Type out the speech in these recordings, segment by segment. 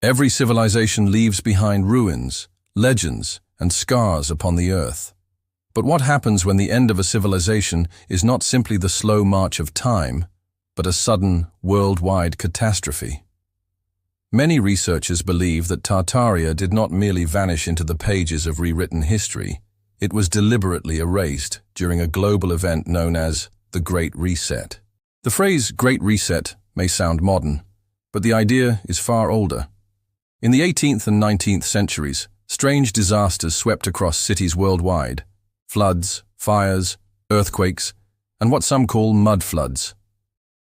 Every civilization leaves behind ruins, legends, and scars upon the earth. But what happens when the end of a civilization is not simply the slow march of time, but a sudden, worldwide catastrophe? Many researchers believe that Tartaria did not merely vanish into the pages of rewritten history. It was deliberately erased during a global event known as the Great Reset. The phrase Great Reset may sound modern, but the idea is far older. In the 18th and 19th centuries, strange disasters swept across cities worldwide: floods, fires, earthquakes, and what some call mud floods.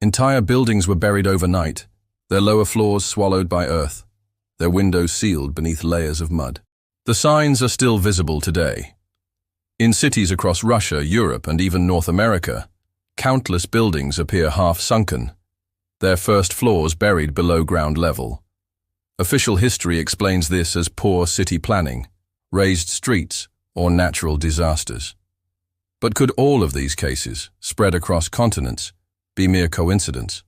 Entire buildings were buried overnight, their lower floors swallowed by earth, their windows sealed beneath layers of mud. The signs are still visible today. In cities across Russia, Europe, and even North America, countless buildings appear half sunken, their first floors buried below ground level. Official history explains this as poor city planning, raised streets, or natural disasters. But could all of these cases, spread across continents, be mere coincidence?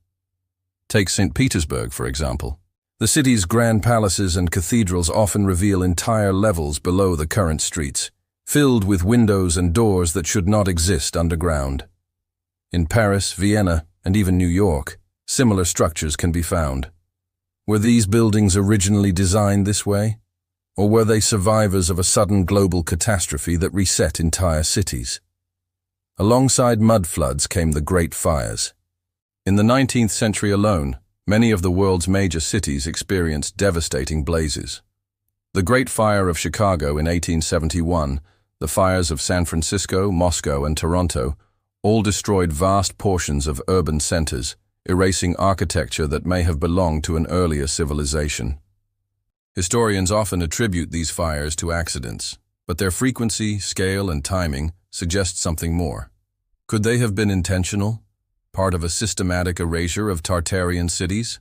Take St. Petersburg, for example. The city's grand palaces and cathedrals often reveal entire levels below the current streets, filled with windows and doors that should not exist underground. In Paris, Vienna, and even New York, similar structures can be found. Were these buildings originally designed this way? Or were they survivors of a sudden global catastrophe that reset entire cities? Alongside mud floods came the Great Fires. In the 19th century alone, many of the world's major cities experienced devastating blazes. The Great Fire of Chicago in 1871, the fires of San Francisco, Moscow, and Toronto all destroyed vast portions of urban centers, erasing architecture that may have belonged to an earlier civilization. Historians often attribute these fires to accidents, but their frequency, scale, and timing suggest something more. Could they have been intentional, part of a systematic erasure of Tartarian cities?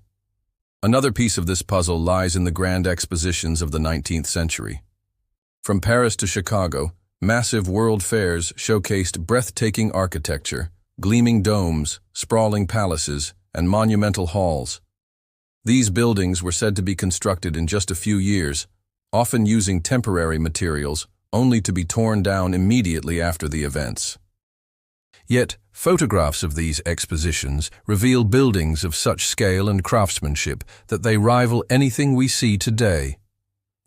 Another piece of this puzzle lies in the grand expositions of the 19th century. From Paris to Chicago, massive world fairs showcased breathtaking architecture, gleaming domes, sprawling palaces, and monumental halls. These buildings were said to be constructed in just a few years, often using temporary materials, only to be torn down immediately after the events. Yet, photographs of these expositions reveal buildings of such scale and craftsmanship that they rival anything we see today.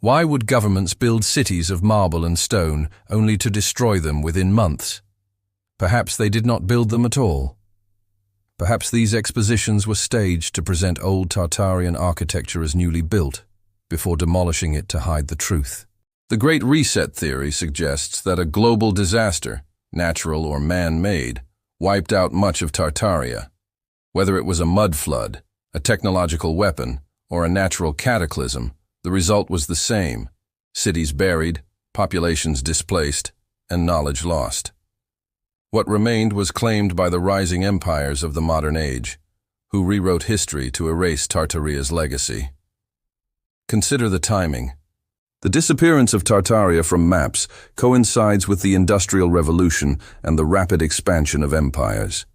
Why would governments build cities of marble and stone only to destroy them within months? Perhaps they did not build them at all. Perhaps these expositions were staged to present old Tartarian architecture as newly built, before demolishing it to hide the truth. The Great Reset theory suggests that a global disaster, natural or man-made, wiped out much of Tartaria. Whether it was a mud flood, a technological weapon, or a natural cataclysm, the result was the same: cities buried, populations displaced, and knowledge lost. What remained was claimed by the rising empires of the modern age, who rewrote history to erase Tartaria's legacy. Consider the timing. The disappearance of Tartaria from maps coincides with the Industrial Revolution and the rapid expansion of empires.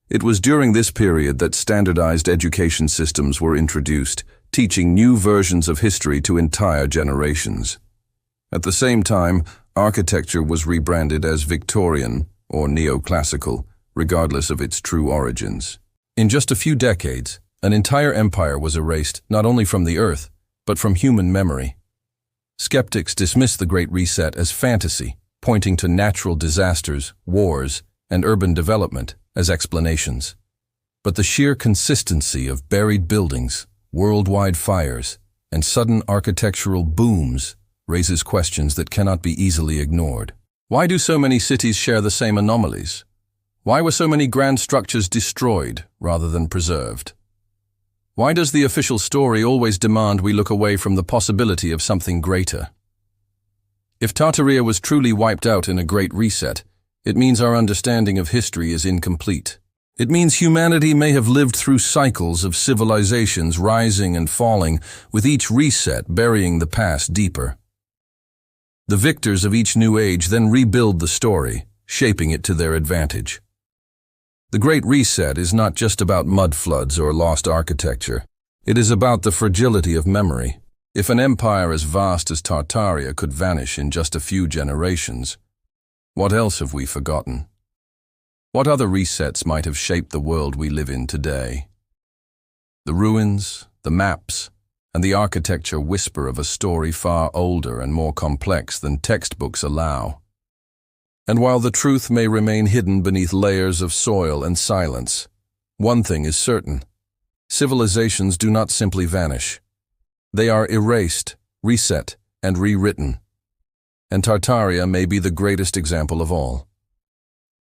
It was during this period that standardized education systems were introduced, teaching new versions of history to entire generations. At the same time, architecture was rebranded as Victorian or neoclassical, regardless of its true origins. In just a few decades, an entire empire was erased not only from the earth, but from human memory. Skeptics dismiss the Great Reset as fantasy, pointing to natural disasters, wars, and urban development as explanations. But the sheer consistency of buried buildings, worldwide fires, and sudden architectural booms raises questions that cannot be easily ignored. Why do so many cities share the same anomalies? Why were so many grand structures destroyed rather than preserved? Why does the official story always demand we look away from the possibility of something greater? If Tartaria was truly wiped out in a Great Reset, it means our understanding of history is incomplete. It means humanity may have lived through cycles of civilizations rising and falling, with each reset burying the past deeper. The victors of each new age then rebuild the story, shaping it to their advantage. The Great Reset is not just about mud floods or lost architecture, It is about the fragility of memory. If an empire as vast as Tartaria could vanish in just a few generations, what else have we forgotten? What other resets might have shaped the world we live in today? The ruins, the maps, and the architecture whisper of a story far older and more complex than textbooks allow. And while the truth may remain hidden beneath layers of soil and silence, one thing is certain: civilizations do not simply vanish. They are erased, reset, and rewritten. And Tartaria may be the greatest example of all.